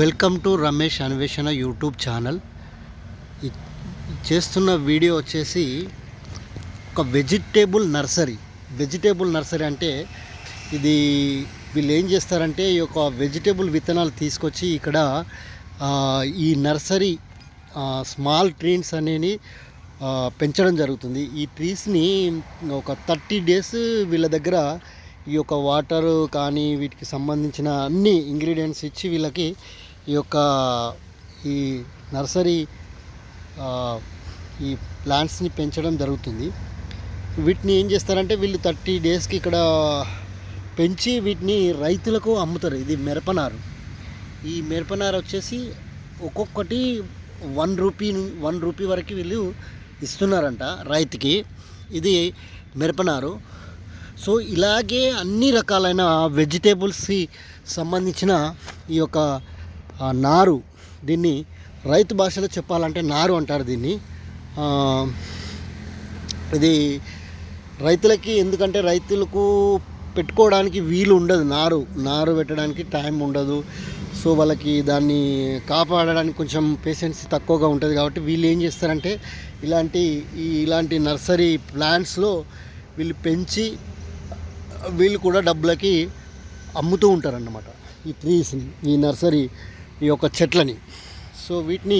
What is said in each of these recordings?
Welcome to Ramesh అన్వేషణ YouTube channel. చేస్తున్న video వచ్చేసి ఒక వెజిటేబుల్ నర్సరీ అంటే ఇది వీళ్ళు ఏం చేస్తారంటే ఈ యొక్క వెజిటేబుల్ విత్తనాలు తీసుకొచ్చి ఇక్కడ ఈ నర్సరీ స్మాల్ ట్రీస్ అనేవి పెంచడం జరుగుతుంది. ఈ ట్రీస్ని ఒక 30 డేస్ వీళ్ళ దగ్గర ఈ యొక్క వాటర్ కానీ వీటికి సంబంధించిన అన్ని ఇంగ్రీడియంట్స్ ఇచ్చి వీళ్ళకి ఈ నర్సరీ ఈ ప్లాంట్స్ని పెంచడం జరుగుతుంది. వీటిని ఏం చేస్తారంటే వీళ్ళు 30 డేస్కి ఇక్కడ పెంచి వీటిని రైతులకు అమ్ముతారు. ఇది మిరపనారు. ఈ మిరపనారు వచ్చేసి ఒక్కొక్కటి 1 రూపీ వరకు వీళ్ళు ఇస్తున్నారంట రైతుకి. ఇది మిరపనారు. సో ఇలాగే అన్ని రకాలైన వెజిటేబుల్స్కి సంబంధించిన ఈ యొక్క నారు, దీన్ని రైతు భాషలో చెప్పాలంటే నారు అంటారు దీన్ని. ఇది రైతులకి, ఎందుకంటే రైతులకు పెట్టుకోవడానికి వీలు ఉండదు, నారు పెట్టడానికి టైం ఉండదు. సో వాళ్ళకి దాన్ని కాపాడడానికి కొంచెం పేషెన్స్ తక్కువగా ఉంటుంది. కాబట్టి వీళ్ళు ఏం చేస్తారంటే ఇలాంటి నర్సరీ ప్లాంట్స్లో వీళ్ళు పెంచి వీళ్ళు కూడా డబ్బులకి అమ్ముతూ ఉంటారన్నమాట ఈ ట్రీస్ని, ఈ నర్సరీ ఈ యొక్క చెట్లని. సో వీటిని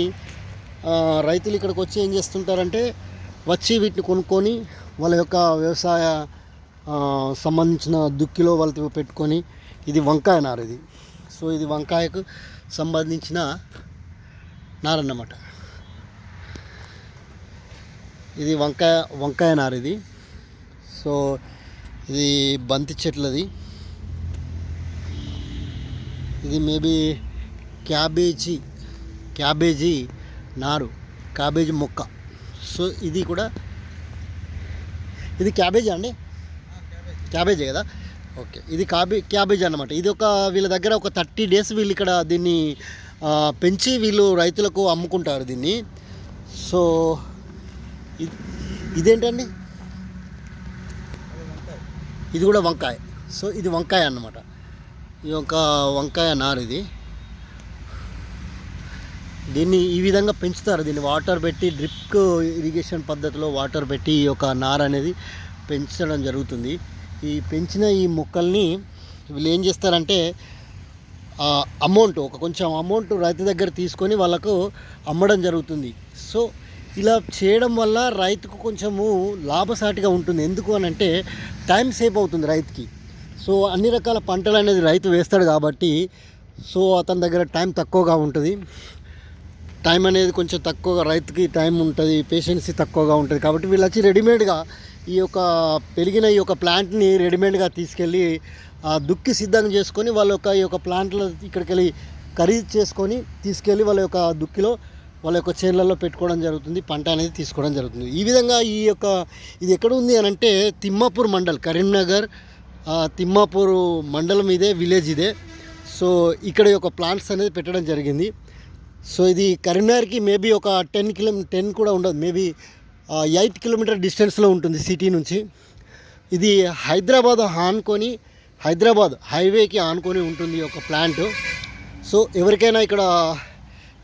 రైతులు ఇక్కడికి వచ్చి ఏం చేస్తుంటారంటే వచ్చి వీటిని కొనుక్కొని వాళ్ళ యొక్క వ్యవసాయ సంబంధించిన దుక్కిలో వాళ్ళతో పెట్టుకొని, ఇది వంకాయ నారు ఇది. సో ఇది వంకాయకు సంబంధించిన నారన్నమాట. ఇది వంకాయ నారు ఇది. సో ఇది బంతి చెట్లది. ఇది మేబీ క్యాబేజీ నారు, క్యాబేజీ మొక్క. సో ఇది కూడా ఇది క్యాబేజీ అండి, క్యాబేజీ కదా. ఓకే, ఇది క్యాబేజీ అన్నమాట. ఇది వీళ్ళ దగ్గర ఒక 30 డేస్ వీళ్ళు ఇక్కడ దీన్ని పెంచి వీళ్ళు రైతులకు అమ్ముకుంటారు దీన్ని. సో ఇదేంటండి, ఇది కూడా వంకాయ. సో ఇది వంకాయ అన్నమాట. ఈ యొక్క వంకాయ నారు ఇది. దీన్ని ఈ విధంగా పెంచుతారు. దీన్ని వాటర్ పెట్టి, డ్రిప్ ఇరిగేషన్ పద్ధతిలో వాటర్ పెట్టి ఈ యొక్క నారు అనేది పెంచడం జరుగుతుంది. ఈ పెంచిన ఈ మొక్కల్ని వీళ్ళు ఏం చేస్తారంటే కొంచెం అమౌంట్ రైతు దగ్గర తీసుకొని వాళ్ళకు అమ్మడం జరుగుతుంది. సో ఇలా చేయడం వల్ల రైతుకు కొంచెము లాభసాటిగా ఉంటుంది. ఎందుకు అని అంటే టైం సేవ్ అవుతుంది రైతుకి. సో అన్ని రకాల పంటలు అనేది రైతు వేస్తాడు కాబట్టి సో అతని దగ్గర టైం తక్కువగా ఉంటుంది. టైం అనేది కొంచెం తక్కువగా రైతుకి టైం ఉంటుంది, పేషెన్సీ తక్కువగా ఉంటుంది. కాబట్టి వీళ్ళు వచ్చి రెడీమేడ్గా ఈ యొక్క పెరిగిన ఈ యొక్క ప్లాంట్ని రెడీమేడ్గా తీసుకెళ్ళి దుక్కి సిద్ధం చేసుకొని ఈ యొక్క ప్లాంట్లో ఇక్కడికి వెళ్ళి ఖరీదు చేసుకొని తీసుకెళ్ళి వాళ్ళ యొక్క దుక్కిలో వాళ్ళ యొక్క చేనులలో పెట్టుకోవడం జరుగుతుంది. పంట అనేది తీసుకోవడం జరుగుతుంది. ఈ విధంగా ఇది ఎక్కడ ఉంది అని అంటే తిమ్మాపూర్ మండల్, కరీంనగర్ తిమ్మాపూర్ మండలం ఇదే, విలేజ్ ఇదే. సో ఇక్కడ యొక్క ప్లాంట్స్ అనేది పెట్టడం జరిగింది. సో ఇది కరీంనగర్కి మేబీ ఒక 10 కూడా ఉండదు, మేబీ 8 కిలోమీటర్ డిస్టెన్స్లో ఉంటుంది సిటీ నుంచి. ఇది హైదరాబాద్ హైవేకి ఆనుకొని ఉంటుంది ఈ యొక్క ప్లాంట్. సో ఎవరికైనా ఇక్కడ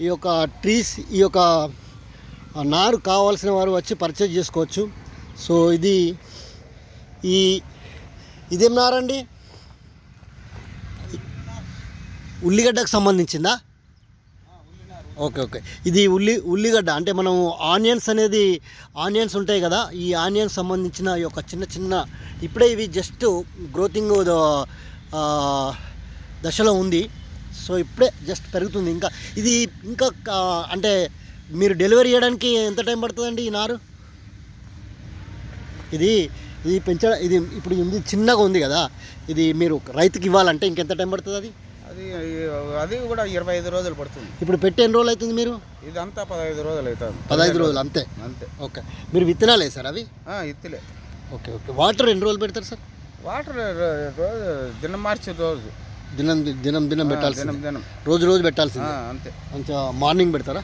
ఈ యొక్క ట్రీస్, ఈ యొక్క నారు కావాల్సిన వారు వచ్చి పర్చేజ్ చేసుకోవచ్చు. సో ఇదేం నారండి, ఉల్లిగడ్డకు సంబంధించిందా? ఓకే, ఇది ఉల్లిగడ్డ అంటే మనం ఆనియన్స్ ఉంటాయి కదా, ఈ ఆనియన్స్ సంబంధించిన ఈ యొక్క చిన్న ఇప్పుడే ఇవి జస్ట్ గ్రోతింగ్ దశలో ఉంది. సో ఇప్పుడే జస్ట్ పెరుగుతుంది. ఇది అంటే మీరు డెలివరీ చేయడానికి ఎంత టైం పడుతుందండి ఈ నారు? ఇది ఇప్పుడు ఇది చిన్నగా ఉంది కదా, ఇది మీరు రైతుకి ఇవ్వాలంటే ఇంకెంత టైం పడుతుంది? అది కూడా 25 రోజులు పడుతుంది. ఇప్పుడు పెట్టి ఎన్ని రోజులు అవుతుంది మీరు? ఇదంతా 15 రోజులు అవుతుంది. 15 రోజులు అంతే. ఓకే, మీరు విత్తనాలు వేసారు అవి? ఇత్తులే. ఓకే, వాటర్ ఎన్ని రోజులు పెడతారు సార్? వాటర్ దినం మార్చి రోజు దినం పెట్టాల్సింది, రోజు పెట్టాల్సింది అంతే. మంచిగా మార్నింగ్ పెడతారా?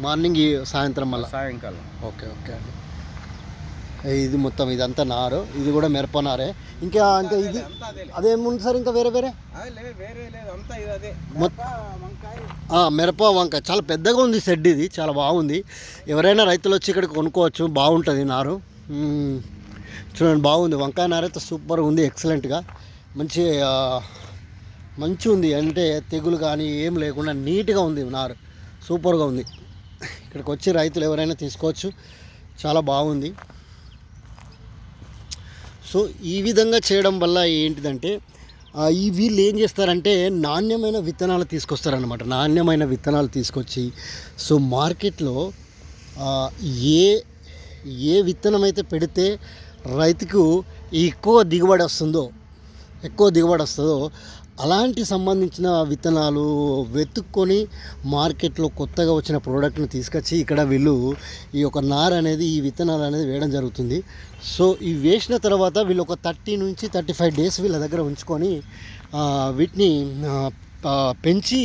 మార్నింగ్, సాయంత్రం మళ్ళీ సాయంకాలం. ఓకే అండి. ఇది మొత్తం ఇదంతా నారు, ఇది కూడా మిరప నారే. ఇంకా ఇది అంతా అదే అదేముంది సార్ ఇంకా వేరే వేరే వేరే లేదు, అంతా ఇది అదే. వంకాయ మిరప వంకాయ చాలా పెద్దగా ఉంది షెడ్, ఇది చాలా బాగుంది. ఎవరైనా రైతులు వచ్చి ఇక్కడికి కొనుక్కోవచ్చు, బాగుంటుంది నారు. చూడండి బాగుంది, వంకాయ నారు అయితే సూపర్గా ఉంది, ఎక్సలెంట్గా మంచి ఉంది. అంటే తెగులు కానీ ఏం లేకుండా నీట్గా ఉంది నారు, సూపర్గా ఉంది. ఇక్కడికి వచ్చి రైతులు ఎవరైనా తీసుకోవచ్చు, చాలా బాగుంది. సో ఈ విధంగా చేయడం వల్ల ఏంటిదంటే ఈ వీళ్ళు ఏం చేస్తారంటే నాణ్యమైన విత్తనాలు తీసుకొస్తారనమాట. నాణ్యమైన విత్తనాలు తీసుకొచ్చి సో మార్కెట్లో ఏ విత్తనం అయితే పెడితే రైతుకు ఎక్కువ దిగుబడి వస్తుందో అలాంటి సంబంధించిన విత్తనాలు వెతుక్కొని మార్కెట్లో కొత్తగా వచ్చిన ప్రోడక్ట్ని తీసుకొచ్చి ఇక్కడ వీళ్ళు ఈ యొక్క నార అనేది, ఈ విత్తనాలు అనేది వేయడం జరుగుతుంది. సో ఈ వేసిన తర్వాత వీళ్ళు ఒక 30 నుంచి 35 డేస్ వీళ్ళ దగ్గర ఉంచుకొని వీటిని పెంచి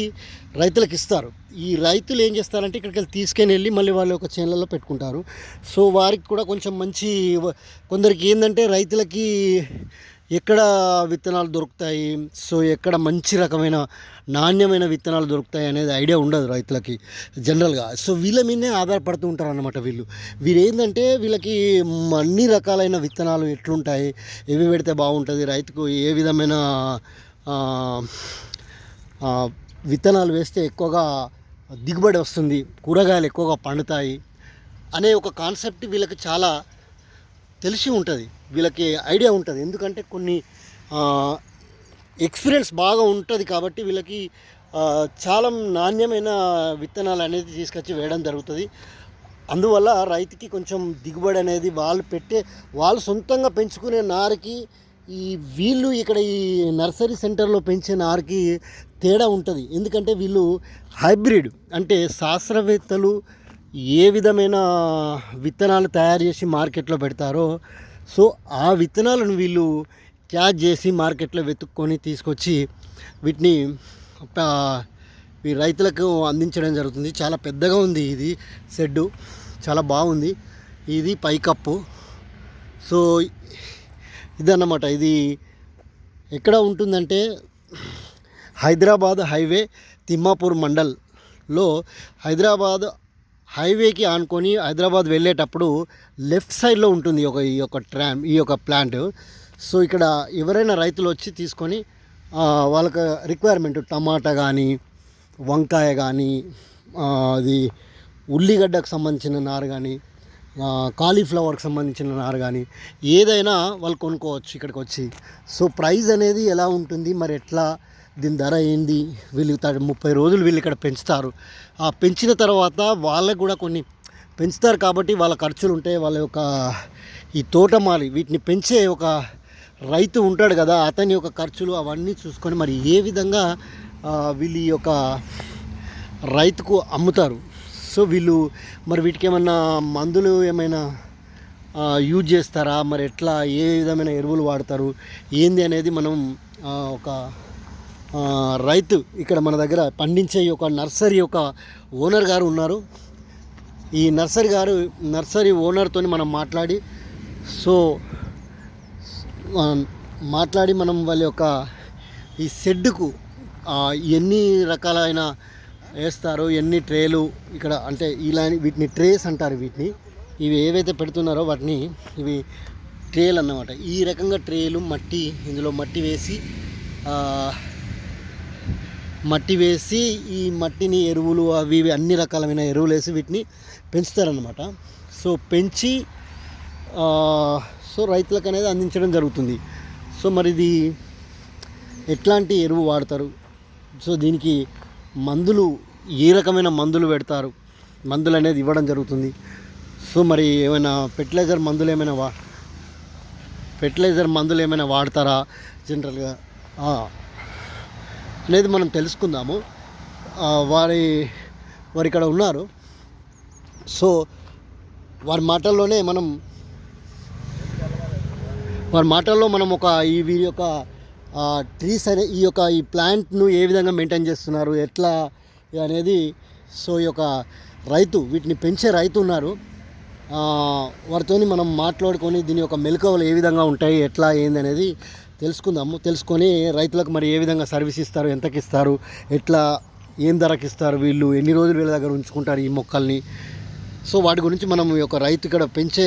రైతులకు ఇస్తారు. ఈ రైతులు ఏం చేస్తారంటే ఇక్కడికి తీసుకొని మళ్ళీ వాళ్ళ యొక్క చేనులలో పెట్టుకుంటారు. సో వారికి కూడా కొంచెం మంచి, కొందరికి ఏంటంటే రైతులకి ఎక్కడ విత్తనాలు దొరుకుతాయి, సో ఎక్కడ మంచి రకమైన నాణ్యమైన విత్తనాలు దొరుకుతాయి అనేది ఐడియా ఉండదు రైతులకి జనరల్గా. సో వీళ్ళ మీదనే ఆధారపడుతూ ఉంటారు అన్నమాట. వీరు ఏంటంటే వీళ్ళకి అన్ని రకాలైన విత్తనాలు ఎట్లుంటాయి, ఏవి పెడితే బాగుంటుంది, రైతుకు ఏ విధమైన విత్తనాలు వేస్తే ఎక్కువగా దిగుబడి వస్తుంది, కూరగాయలు ఎక్కువగా పండుతాయి అనే ఒక కాన్సెప్ట్ వీళ్ళకి చాలా తెలిసి ఉంటుంది, వీళ్ళకి ఐడియా ఉంటుంది. ఎందుకంటే కొన్ని ఎక్స్పీరియన్స్ బాగా ఉంటుంది కాబట్టి వీళ్ళకి చాలా నాణ్యమైన విత్తనాలు అనేది తీసుకొచ్చి వేయడం జరుగుతుంది. అందువల్ల రైతుకి కొంచెం దిగుబడి అనేది వాళ్ళు సొంతంగా పెంచుకునే నారుకి వీళ్ళు ఇక్కడ ఈ నర్సరీ సెంటర్లో పెంచే నారుకి తేడా ఉంటుంది. ఎందుకంటే వీళ్ళు హైబ్రిడ్, అంటే శాస్త్రవేత్తలు ఏ విధమైన విత్తనాలు తయారు చేసి మార్కెట్లో పెడతారో సో ఆ విత్తనాలను వీళ్ళు క్యాచ్ చేసి మార్కెట్లో వెతుక్కొని తీసుకొచ్చి వీటిని ఈ రైతులకు అందించడం జరుగుతుంది. చాలా పెద్దగా ఉంది ఇది షెడ్డు, చాలా బాగుంది. ఇది పైకప్పు. సో ఇదన్నమాట. ఇది ఎక్కడ ఉంటుందంటే హైదరాబాద్ హైవే తిమ్మాపూర్ మండల్లో హైదరాబాద్ హైవేకి ఆనుకొని హైదరాబాద్ వెళ్ళేటప్పుడు లెఫ్ట్ సైడ్లో ఉంటుంది ఈ యొక్క ప్లాంట్. సో ఇక్కడ ఎవరైనా రైతులు వచ్చి తీసుకొని వాళ్ళకి రిక్వైర్మెంట్ టమాటా కానీ, వంకాయ కానీ, అది ఉల్లిగడ్డకు సంబంధించిన నారు కానీ, కాలీఫ్లవర్కి సంబంధించిన నారు కానీ ఏదైనా వాళ్ళు కొనుక్కోవచ్చు ఇక్కడికి వచ్చి. సో ప్రైస్ అనేది ఎలా ఉంటుంది, మరి ఎట్లా, దీని ధర ఏంది, వీళ్ళు 30 రోజులు వీళ్ళు ఇక్కడ పెంచుతారు. ఆ పెంచిన తర్వాత వాళ్ళకు కూడా కొన్ని పెంచుతారు కాబట్టి వాళ్ళ ఖర్చులు ఉంటాయి. వాళ్ళ యొక్క ఈ తోటమాలి వీటిని పెంచే ఒక రైతు ఉంటాడు కదా, అతని యొక్క ఖర్చులు అవన్నీ చూసుకొని మరి ఏ విధంగా వీళ్ళు ఈ యొక్క రైతుకు అమ్ముతారు. సో వీళ్ళు మరి వీటికి ఏమన్నా మందులు ఏమైనా యూజ్ చేస్తారా, మరి ఎట్లా, ఏ విధమైన ఎరువులు వాడతారు ఏంది అనేది మనం ఒక రైతు ఇక్కడ మన దగ్గర పండించే ఒక నర్సరీ యొక్క ఓనర్ గారు ఉన్నారు. ఈ నర్సరీ ఓనర్తో మనం మాట్లాడి మనం వాళ్ళ యొక్క ఈ షెడ్డుకు ఎన్ని రకాలైన వేస్తారు, ఎన్ని ట్రేలు ఇక్కడ, అంటే వీటిని ట్రేస్ అంటారు. ఇవి ఏవైతే పెడుతున్నారో వాటిని ఇవి ట్రేలు అన్నమాట. ఈ రకంగా ట్రేలు ఇందులో మట్టి వేసి ఈ మట్టిని ఎరువులు అవి అన్ని రకాలైన ఎరువులు వేసి వీటిని పెంచుతారనమాట. సో పెంచి రైతులకు అనేది అందించడం జరుగుతుంది. సో మరి ఇది ఎట్లాంటి ఎరువు వాడతారు, సో దీనికి మందులు ఏ రకమైన మందులు పెడతారు, మందులు అనేది ఇవ్వడం జరుగుతుంది. సో మరి ఏమైనా ఫెర్టిలైజర్ మందులు ఏమైనా వాడతారా జనరల్గా అనేది మనం తెలుసుకుందాము. వారు ఇక్కడ ఉన్నారు. సో వారి మాటల్లో మనం వీరి యొక్క ట్రీస్ ఈ ప్లాంట్ను ఏ విధంగా మెయింటైన్ చేస్తున్నారు, ఎట్లా అనేది. సో ఈ యొక్క వీటిని పెంచే రైతు ఉన్నారు. వారితో మనం మాట్లాడుకొని దీని యొక్క మెలకువలు ఏ విధంగా ఉంటాయి, ఎట్లా ఏంది అనేది తెలుసుకుందాము. తెలుసుకొని రైతులకు మరి ఏ విధంగా సర్వీస్ ఇస్తారు, ఎంతకి ఇస్తారు, ఎట్లా ఏం ధరకి ఇస్తారు, వీళ్ళు ఎన్ని రోజులు వీళ్ళ దగ్గర ఉంచుకుంటారు ఈ మొక్కల్ని. సో వాటి గురించి మనం ఈ యొక్క రైతు ఇక్కడ పెంచే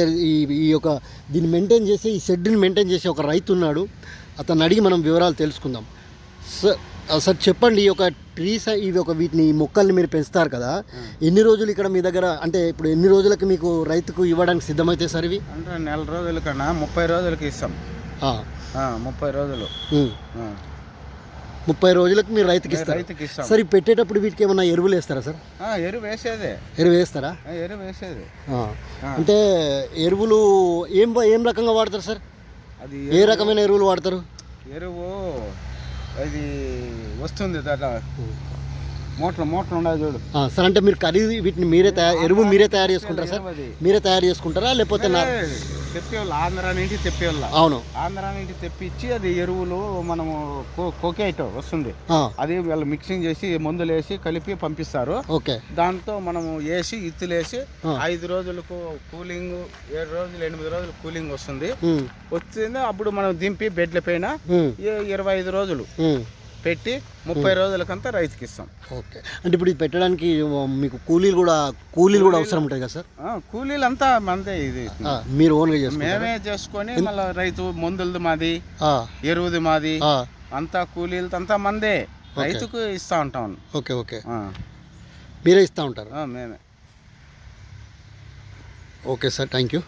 ఈ యొక్క దీన్ని మెయింటైన్ చేసి ఈ షెడ్ని మెయింటైన్ చేసే ఒక రైతు ఉన్నాడు, అతను అడిగి మనం వివరాలు తెలుసుకుందాం. సార్ చెప్పండి, ఈ యొక్క ట్రీస్ ఇవి ఒక వీటిని ఈ మొక్కల్ని మీరు పెంచుతారు కదా, ఎన్ని రోజులు ఇక్కడ మీ దగ్గర, అంటే ఇప్పుడు ఎన్ని రోజులకి మీకు రైతుకు ఇవ్వడానికి సిద్ధమైతే సార్ ఇవి? అంటే నెల రోజుల కన్నా 30 రోజులకి ఇస్తాం. 30 రోజులు 30 రోజులకు మీరు రైతుకి ఇస్తారు. సార్ ఇవి పెట్టేటప్పుడు వీటికి ఏమన్నా ఎరువులు వేస్తారా సార్? ఎరువు వేసేదే. ఎరువు వేస్తారా? ఎరువు వేసేది. అంటే ఎరువులు ఏం రకంగా వాడతారు సార్? అది ఏ రకమైన ఎరువులు వాడతారు? ఎరువు అది వస్తుంది దాంట్లో మోటార్ ఉండదు చూడు సార్. అంటే మీరు ఖరీదు వీటిని ఎరువు మీరే తయారు చేసుకుంటారా సార్? మీరే తయారు చేసుకుంటారా లేకపోతే తెప్పేవాళ్ళు ఆంధ్ర నుంచి తెప్పేవాళ్ళ? అవును, ఆంధ్ర నుంచి తెప్పించి అది ఎరువులు మనము కోకేట్ వస్తుంది, అది వాళ్ళు మిక్సింగ్ చేసి మందులు వేసి కలిపి పంపిస్తారు. ఓకే, దాంతో మనము వేసి ఇత్తులేసి 5 రోజులకు కూలింగ్, 7 రోజులు 8 రోజులు కూలింగ్ వస్తుంది. వచ్చింది అప్పుడు మనం దింపి బెడ్ల పైన 25 రోజులు పెట్టి 30 రోజులకంతా రైతుకి ఇస్తాం. ఓకే, అంటే ఇప్పుడు ఇది పెట్టడానికి మీకు కూలీలు కూడా అవసరం ఉంటుంది కదా సార్? కూలీలు అంతా మందే, ఇది మీరు ఓన్గా చేసుకుంటారా? మేమే చేసుకొని మళ్ళీ రైతు మందులది మాది, ఎరువుది మాది, అంతా కూలీలతో అంతా మందే, రైతుకు ఇస్తా ఉంటాం. ఓకే ఓకే, మీరే ఇస్తూ ఉంటారు? మేమే. Okay sir, thank you.